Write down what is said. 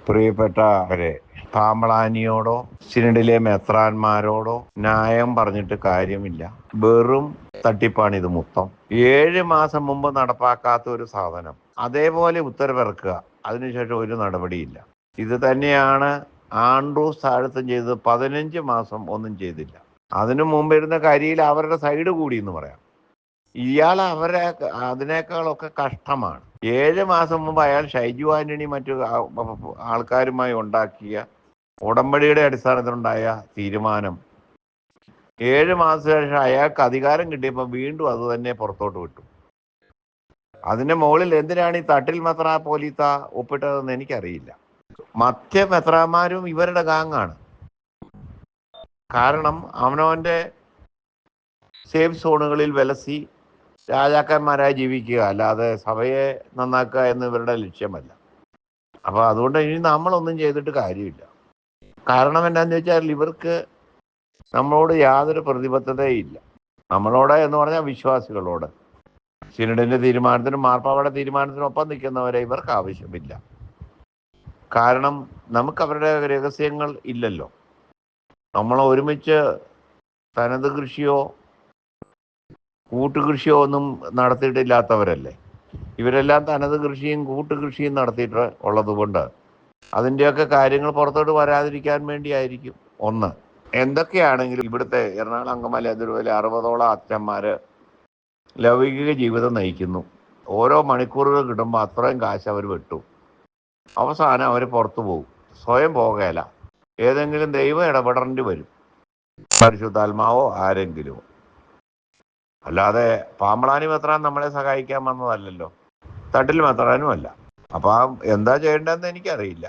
പ്രിയപ്പെട്ടവരെ, പാമ്പളാനിയോടോ സിനഡിലെ മെത്രാന്മാരോടോ ന്യായം പറഞ്ഞിട്ട് കാര്യമില്ല. വെറും തട്ടിപ്പാണ് ഇത് മൊത്തം. 7 മാസം മുമ്പ് നടപ്പാക്കാത്ത ഒരു സാധനം അതേപോലെ ഉത്തരവിറക്കുക, അതിനുശേഷം ഒരു നടപടിയില്ല. ഇത് തന്നെയാണ് ആൻഡ്രൂസ് താഴത്തും ചെയ്തത്. 15 മാസം ഒന്നും ചെയ്തില്ല. അതിനു മുമ്പിരുന്ന കരിയിൽ അവരുടെ സൈഡ് കൂടി എന്ന് പറയാം. ഇയാൾ അവരെ അതിനേക്കാളൊക്കെ കഷ്ടമാണ്. 7 മാസം മുമ്പ് അയാൾ ഷൈജു ആന്റണി മറ്റു ആൾക്കാരുമായി ഉണ്ടാക്കിയ ഉടമ്പടിയുടെ അടിസ്ഥാനത്തിലുണ്ടായ തീരുമാനം 7 മാസം ശേഷം അയാൾക്ക് അധികാരം കിട്ടിയപ്പോൾ വീണ്ടും അത് തന്നെ പുറത്തോട്ട് വിട്ടു. അതിന്റെ മുകളിൽ എന്തിനാണ് ഈ തട്ടിൽ മെത്രാ പോലീത്ത ഒപ്പിട്ടതെന്ന് എനിക്കറിയില്ല. മധ്യ മെത്രാമാരും ഇവരുടെ ഗാങ്ങാണ്. കാരണം അവനവന്റെ സേഫ് സോണുകളിൽ വിലസി രാജാക്കന്മാരായി ജീവിക്കുക, അല്ലാതെ സഭയെ നന്നാക്കുക എന്ന് ഇവരുടെ ലക്ഷ്യമല്ല. അപ്പൊ അതുകൊണ്ട് ഇനി നമ്മളൊന്നും ചെയ്തിട്ട് കാര്യമില്ല. കാരണം എന്താണെന്ന് വെച്ചാൽ ഇവർക്ക് നമ്മളോട് യാതൊരു പ്രതിബദ്ധതയില്ല. നമ്മളോട് എന്ന് പറഞ്ഞാൽ വിശ്വാസികളോട്. സിനഡിന്റെ തീരുമാനത്തിനും മാർപ്പാവയുടെ തീരുമാനത്തിനും ഒപ്പം നിൽക്കുന്നവരെ ഇവർക്ക് ആവശ്യമില്ല. കാരണം നമുക്ക് അവരുടെ രഹസ്യങ്ങൾ ഇല്ലല്ലോ. നമ്മൾ ഒരുമിച്ച് തനത് കൃഷിയോ കൂട്ടുകൃഷിയോ ഒന്നും നടത്തിയിട്ടില്ലാത്തവരല്ലേ. ഇവരെല്ലാം തനത് കൃഷിയും കൂട്ടുകൃഷിയും നടത്തിയിട്ട് ഉള്ളത് കൊണ്ട് അതിൻ്റെയൊക്കെ കാര്യങ്ങൾ പുറത്തോട്ട് വരാതിരിക്കാൻ വേണ്ടിയായിരിക്കും. ഒന്ന്, എന്തൊക്കെയാണെങ്കിലും ഇവിടുത്തെ എറണാകുളം അങ്കമാലി അതിരൂപതയിലെ 60ഓളം അച്ഛന്മാര് ലൗകിക ജീവിതം നയിക്കുന്നു. ഓരോ മണിക്കൂറുകൾ കിട്ടുമ്പോൾ അത്രയും കാശ് അവർ വെട്ടു. അവസാനം അവർ പുറത്തു പോകും. സ്വയം പോകല, ഏതെങ്കിലും ദൈവം ഇടപെടേണ്ടി വരും, പരിശുദ്ധാത്മാവോ ആരെങ്കിലും. അല്ലാതെ പാമ്പളാനി മെത്രാൻ നമ്മളെ സഹായിക്കാൻ വന്നതല്ലല്ലോ, തട്ടിൽ മെത്രാനും അല്ല. അപ്പൊ എന്താ ചെയ്യേണ്ടതെന്ന് എനിക്കറിയില്ല.